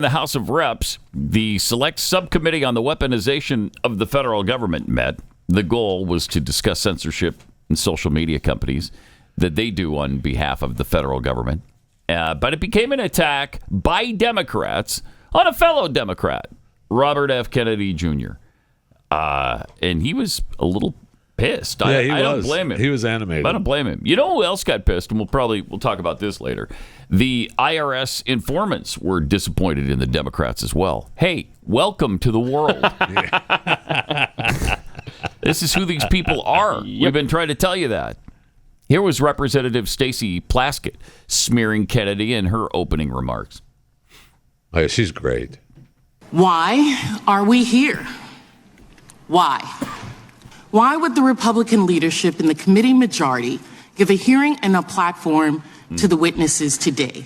The House of Reps, the Select Subcommittee on the Weaponization of the Federal Government met. The goal was to discuss censorship in social media companies that they do on behalf of the federal government. But it became an attack by Democrats on a fellow Democrat, Robert F. Kennedy Jr. And he was a little pissed. Yeah, he was. I don't blame him. He was animated. I don't blame him. You know who else got pissed? And we'll talk about this later. The IRS informants were disappointed in the Democrats as well. Hey, welcome to the world. This is who these people are. Yep. We've been trying to tell you that. Here was Representative Stacey Plaskett smearing Kennedy in her opening remarks. Oh, yeah, she's great. Why are we here? Why? Why would the Republican leadership and the committee majority give a hearing and a platform to the witnesses today,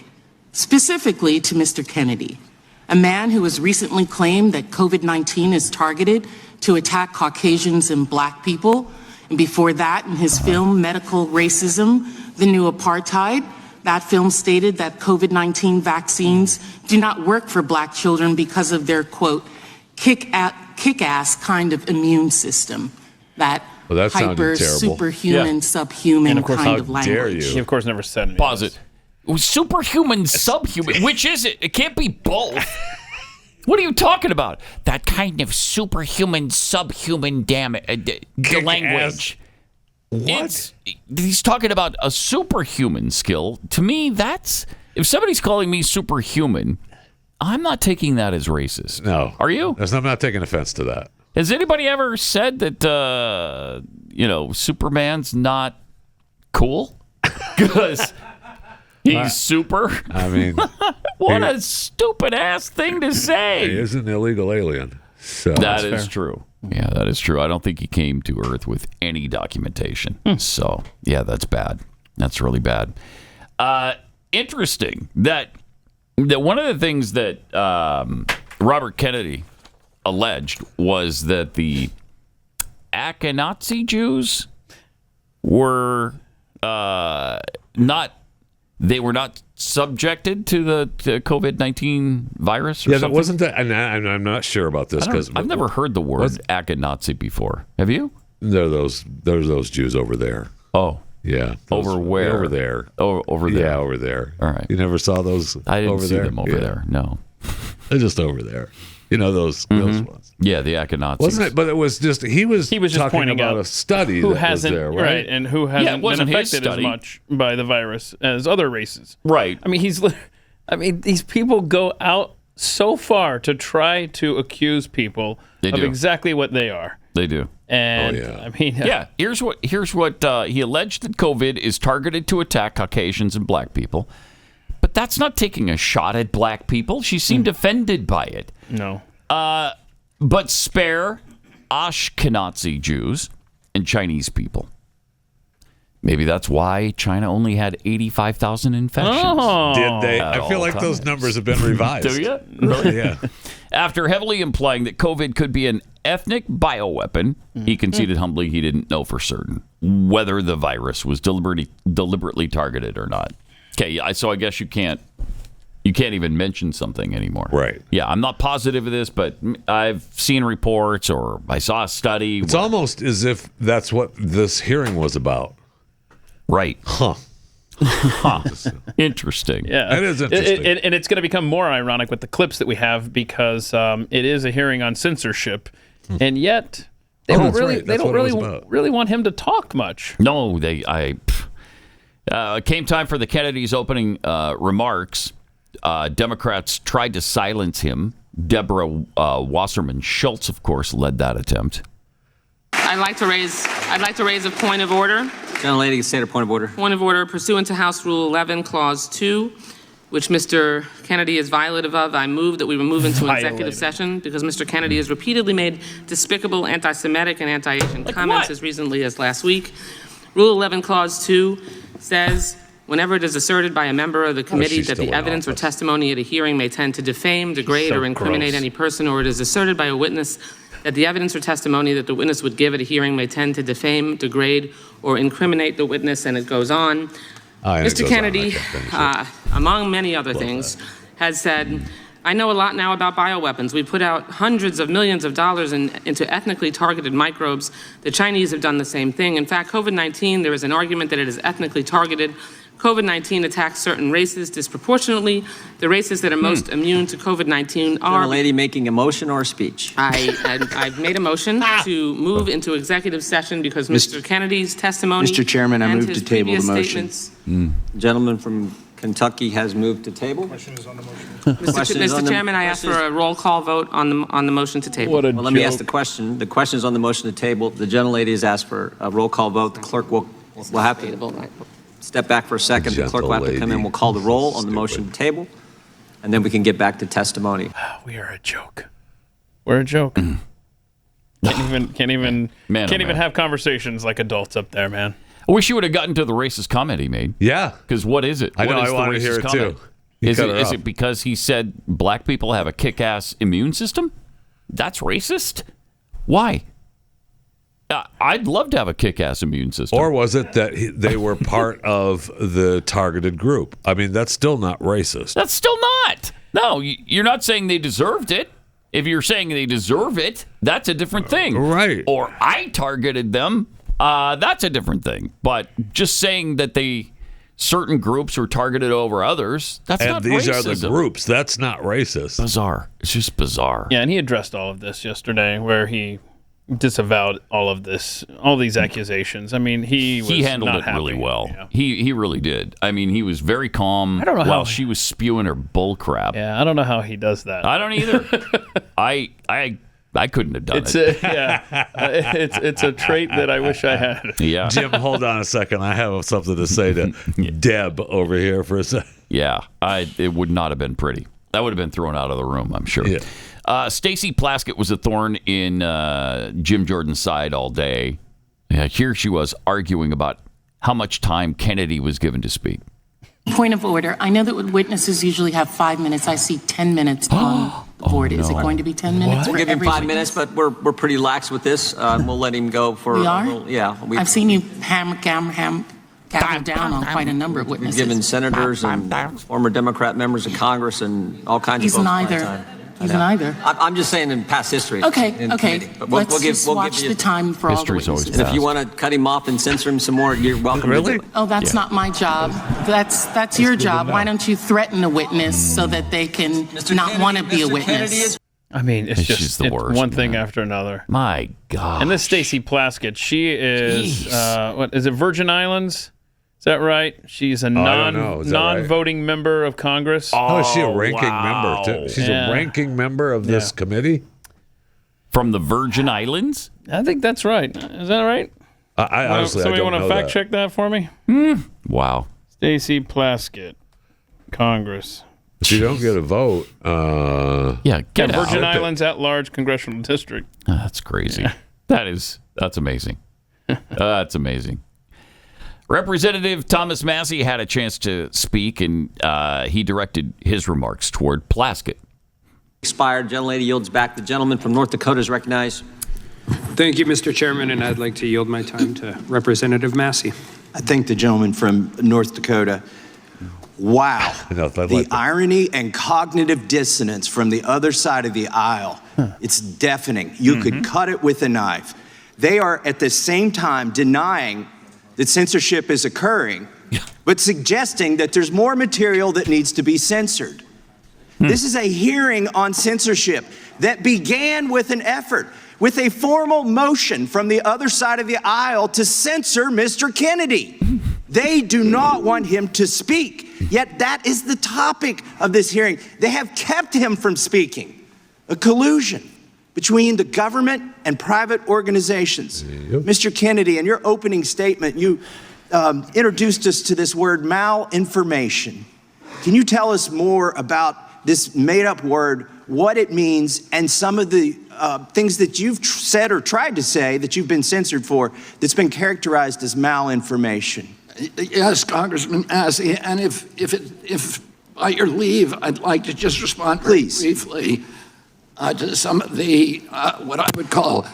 specifically to Mr. Kennedy, a man who has recently claimed that COVID-19 is targeted to attack Caucasians and black people, and before that, in his film Medical Racism, The New Apartheid, that film stated that COVID-19 vaccines do not work for black children because of their, quote, kick-ass kind of immune system. That hyper, superhuman, subhuman of course, kind of language. Dare you. He, of course, never said anything. Pause it. Superhuman, subhuman. Which is it? It can't be both. What are you talking about? That kind of superhuman, subhuman language. What? He's talking about a superhuman skill. To me, that's... If somebody's calling me superhuman, I'm not taking that as racist. No. Are you? I'm not taking offense to that. Has anybody ever said that, Superman's not cool? Because he's super? I mean... What a stupid-ass thing to say. He is an illegal alien. So That is true. Yeah, that is true. I don't think he came to Earth with any documentation. So, yeah, that's bad. That's really bad. Interesting that one of the things that Robert Kennedy alleged was that the Ashkenazi Jews were not subjected to the COVID-19 virus or something? That wasn't that. And I'm not sure about this because I've never heard the word Ashkenazi before. Have you? There's those Jews over there. Oh. Yeah. Over where? Over there. Oh, over there. Yeah, over there. All right. You never saw those I didn't over see there? them over there. No. They're just over there. You know those ones. Yeah, the Ashkenazis. Wasn't it? But it was just he was just talking pointing about a study who that hasn't was there, right? and who hasn't been affected as much by the virus as other races. Right. I mean, these people go out so far to try to accuse people of exactly what they are. They do. And here's what he alleged that COVID is targeted to attack Caucasians and black people. But that's not taking a shot at black people. She seemed offended by it. No. But spare Ashkenazi Jews and Chinese people. Maybe that's why China only had 85,000 infections. Oh. Did they? I feel like those numbers have been revised. Do you? Really? Yeah. After heavily implying that COVID could be an ethnic bioweapon, he conceded humbly he didn't know for certain whether the virus was deliberately targeted or not. Okay, so I guess you can't even mention something anymore. Right. Yeah, I'm not positive of this, but I've seen reports or I saw a study. It's almost as if that's what this hearing was about. Right. Huh. Interesting. Yeah. It is interesting. And it's going to become more ironic with the clips that we have because it is a hearing on censorship, and yet they don't really want him to talk much. No, came time for the Kennedys' opening remarks. Democrats tried to silence him. Deborah Wasserman Schultz, of course, led that attempt. I'd like to raise a point of order. Gentlelady can state a point of order. Point of order pursuant to House Rule 11, Clause 2, which Mr. Kennedy is violative of. I move that we move into executive session because Mr. Kennedy has repeatedly made despicable anti-Semitic and anti-Asian comments as recently as last week. Rule 11, Clause 2 says, whenever it is asserted by a member of the committee that the evidence or testimony at a hearing may tend to defame, degrade, or incriminate any person, or it is asserted by a witness that the evidence or testimony that the witness would give at a hearing may tend to defame, degrade, or incriminate the witness, and it goes on. Mr. Kennedy, among many other things, has said I know a lot now about bioweapons. We put out hundreds of millions of dollars into ethnically targeted microbes. The Chinese have done the same thing. In fact, COVID-19, there is an argument that it is ethnically targeted. COVID-19 attacks certain races disproportionately. The races that are most immune to COVID-19 are... lady making a motion or a speech? I've made a motion to move into executive session because Mr. Kennedy's testimony... Mr. Chairman, I and move his to table the previous motion. statements- The gentleman from Kentucky has moved to table. Question is on the motion. Mr. Chairman, I ask for a roll call vote on the motion to table. What a Well, let me ask the question. The question is on the motion to table. The gentlelady has asked for a roll call vote. The clerk will have to step back for a second. The clerk will have to come in. We'll call the roll on the motion to table, and then we can get back to testimony. We are a joke. We're a joke. Can't even have conversations like adults up there, man. I wish you would have gotten to the racist comment he made. Yeah. Because what is it? I know, What is I the want to racist hear it comment? too. Is it because he said black people have a kick-ass immune system? That's racist? Why? I'd love to have a kick-ass immune system. Or was it that they were part of the targeted group? I mean, that's still not racist. That's still not. No, you're not saying they deserved it. If you're saying they deserve it, that's a different thing. Right. Or I targeted them, that's a different thing. But just saying that certain groups are targeted over others, that's not racism. And these are the groups. That's not racist. Bizarre. It's just bizarre. Yeah, and he addressed all of this yesterday where he disavowed all these accusations. I mean, he handled not it happy. really well. Yeah. He really did. I mean, he was very calm I don't know while how- she was spewing her bull crap. Yeah, I don't know how he does that. I don't either. I couldn't have done It's it. it's a trait that I wish I had. Yeah. Jim, hold on a second. I have something to say to Deb over here for a second. Yeah. It would not have been pretty. That would have been thrown out of the room, I'm sure. Yeah. Stacey Plaskett was a thorn in Jim Jordan's side all day. Here she was arguing about how much time Kennedy was given to speak. Point of order. I know that witnesses usually have 5 minutes. I see 10 minutes on the board. Is it going to be 10 minutes? We'll for give him every 5 witness? minutes, but we're pretty lax with this. We'll let him go for... We are? I've seen you gavel down on quite a number of We've witnesses. given senators and former Democrat members of Congress and all kinds He's of folks my neither. time. He's neither. I'm just saying in past history. Okay. in committee. But Let's just watch the time for all the History's always witnesses. And if you want to cut him off and censor him some more, you're welcome to do it. Oh, that's not my job. That's your job. Why don't you threaten a witness so that they can not want to be a witness? I mean, it's She's just the worst, one thing man. after another. My God. And this Stacey Plaskett, she is what is it? Virgin Islands? Is that right? She's a I don't know. Is that right? non-voting member of Congress. Oh, is she a ranking wow. member, too? She's Yeah. a ranking member of this committee? From the Virgin Islands? I think that's right. Is that right? I honestly, I Somebody don't want know to fact that. check that for me? Wow. Stacey Plaskett, Congress. If you don't get a vote, Yeah, get Yeah, out. Virgin Islands at-large congressional district. That's crazy. That's amazing. That's amazing. Representative Thomas Massie had a chance to speak, and he directed his remarks toward Plaskett. Expired. Gentlelady yields back. The gentleman from North Dakota is recognized. Thank you, Mr. Chairman, and I'd like to yield my time to Representative Massie. I thank the gentleman from North Dakota. Wow. The irony and cognitive dissonance from the other side of the aisle. It's deafening. You could cut it with a knife. They are at the same time denying that censorship is occurring, but suggesting that there's more material that needs to be censored. This is a hearing on censorship that began with an effort, with a formal motion from the other side of the aisle to censor Mr. Kennedy. They do not want him to speak, yet that is the topic of this hearing. They have kept him from speaking. A collusion between the government and private organizations. Mr. Kennedy, in your opening statement, you introduced us to this word malinformation. Can you tell us more about this made-up word, what it means, and some of the things that you've said or tried to say that you've been censored for that's been characterized as malinformation? Yes, Congressman Massie, and if by your leave, I'd like to just respond briefly to some of the what I would call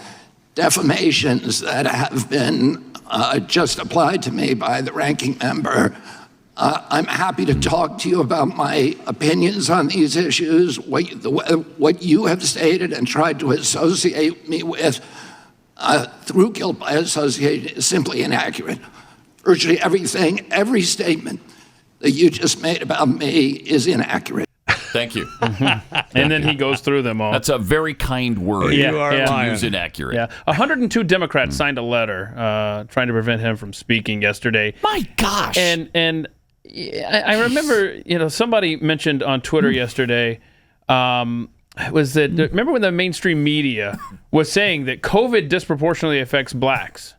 defamations that have been just applied to me by the ranking member I'm happy to talk to you about my opinions on these issues. What you have stated and tried to associate me with through guilt by association is simply inaccurate. Virtually everything, every statement that you just made about me is inaccurate. Thank you. And then he goes through them all. That's a very kind word. You are lying. Use inaccurate. Yeah, 102 Democrats signed a letter trying to prevent him from speaking yesterday. My gosh. And I remember, somebody mentioned on Twitter yesterday, was that remember when the mainstream media was saying that COVID disproportionately affects blacks,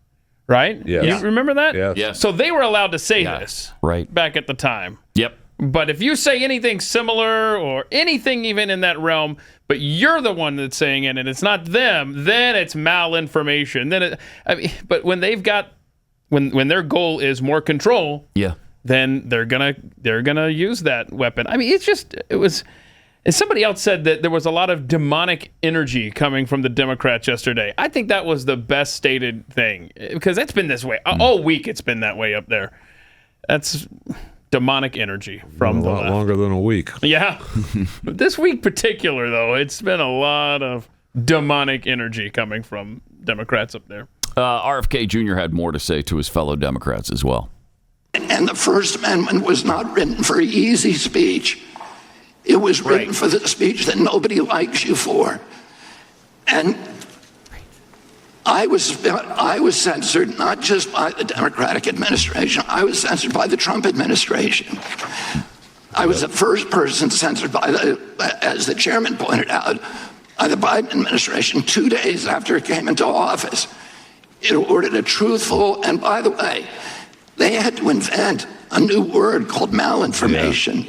right? Yes. You remember that? Yes. Yes. So they were allowed to say this Right. back at the time. Yep. But if you say anything similar or anything even in that realm, but you're the one that's saying it and it's not them, then it's malinformation. But when they've got when their goal is more control, then they're gonna use that weapon. I mean, and somebody else said that there was a lot of demonic energy coming from the Democrats yesterday. I think that was the best stated thing because it's been this way all week. It's been that way up there. That's demonic energy from the left. Longer than a week. Yeah. This week particular, though, it's been a lot of demonic energy coming from Democrats up there. RFK Jr. had more to say to his fellow Democrats as well. And the First Amendment was not written for easy speech. It was written for the speech that nobody likes you for. And I was censored not just by the Democratic administration. I was censored by the Trump administration. I was the first person censored by as the chairman pointed out, by the Biden administration 2 days after it came into office. It ordered a truthful, and by the way, they had to invent a new word called malinformation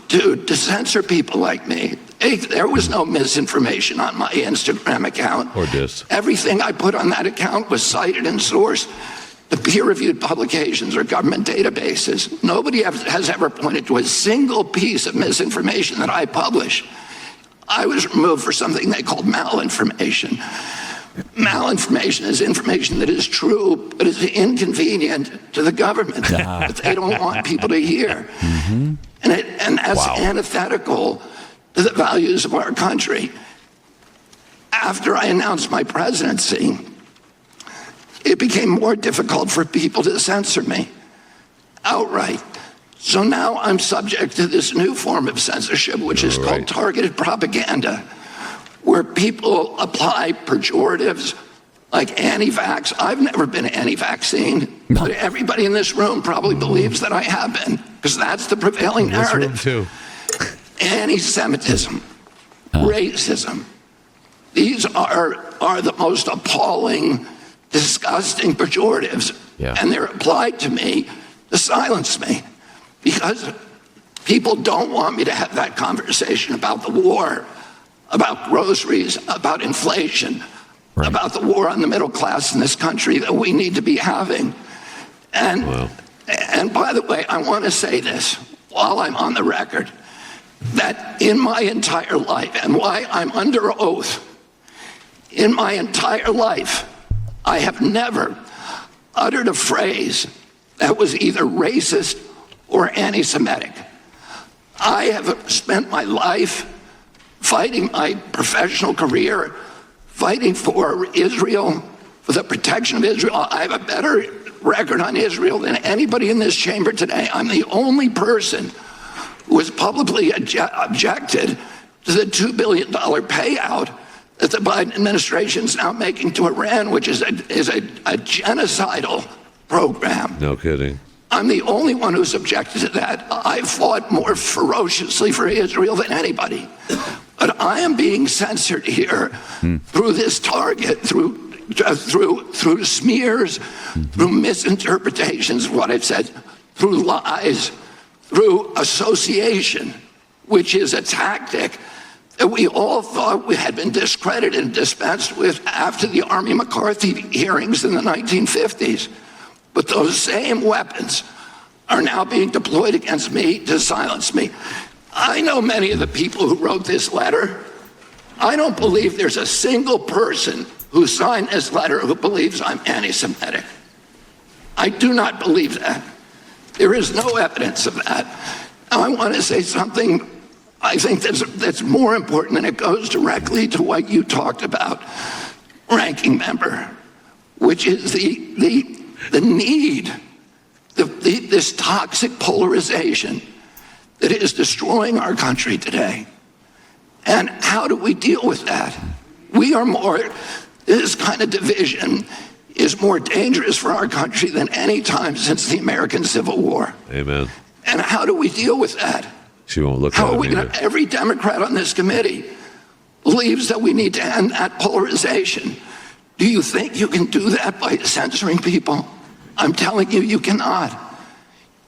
to censor people like me. There was no misinformation on my Instagram account. Or dis. Everything I put on that account was cited and sourced to peer-reviewed publications or government databases. Nobody has ever pointed to a single piece of misinformation that I publish. I was removed for something they called malinformation. Malinformation is information that is true, but is inconvenient to the government that they don't want people to hear. And that's antithetical to the values of our country. After I announced my presidency, it became more difficult for people to censor me outright. So now I'm subject to this new form of censorship, which is called targeted propaganda, where people apply pejoratives like anti-vax. I've never been anti-vaccine, but everybody in this room probably believes that I have been, because that's the prevailing narrative. This room too. Anti-Semitism, racism. These are the most appalling, disgusting pejoratives, and they're applied to me to silence me, because people don't want me to have that conversation about the war, about groceries, about inflation, about the war on the middle class in this country that we need to be having. And by the way, I want to say this while I'm on the record, that in my entire life, and why I'm under oath, in my entire life, I have never uttered a phrase that was either racist or anti-Semitic. I have spent my life fighting my professional career, fighting for Israel, for the protection of Israel. I have a better record on Israel than anybody in this chamber today. I'm the only person who has publicly objected to the $2 billion payout that the Biden administration is now making to Iran, which is a genocidal program. No kidding. I'm the only one who's objected to that. I fought more ferociously for Israel than anybody. But I am being censored here through this target, through smears, through misinterpretations of what I've said, through lies, through association, which is a tactic that we all thought we had been discredited and dispensed with after the Army McCarthy hearings in the 1950s. But those same weapons are now being deployed against me to silence me. I know many of the people who wrote this letter. I don't believe there's a single person who signed this letter who believes I'm anti-Semitic. I do not believe that. There is no evidence of that. Now, I want to say something I think that's more important, and it goes directly to what you talked about, ranking member, which is the need, this toxic polarization that is destroying our country today. And how do we deal with that? This kind of division is more dangerous for our country than any time since the American Civil War. Amen. And how do we deal with that? She won't look How at are we going to, every Democrat on this committee believes that we need to end that polarization. Do you think you can do that by censoring people? I'm telling you, you cannot.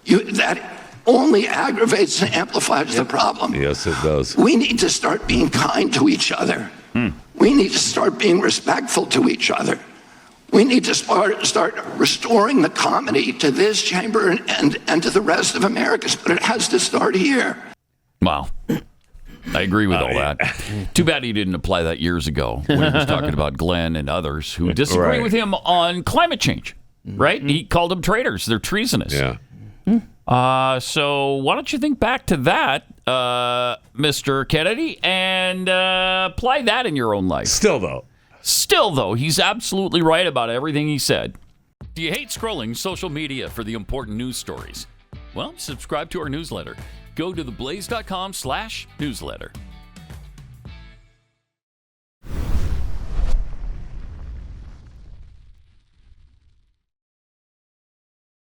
That only aggravates and amplifies the problem. Yes, it does. We need to start being kind to each other. We need to start being respectful to each other. We need to start restoring the comedy to this chamber and to the rest of America, but it has to start here. Wow. I agree with all that. Too bad he didn't apply that years ago when he was talking about Glenn and others who disagree with him on climate change, right? He called them traitors. They're treasonous. Yeah. So why don't you think back to that, Mr. Kennedy, and apply that in your own life? Still, though, he's absolutely right about everything he said. Do you hate scrolling social media for the important news stories? Well, subscribe to our newsletter. Go to theblaze.com/newsletter.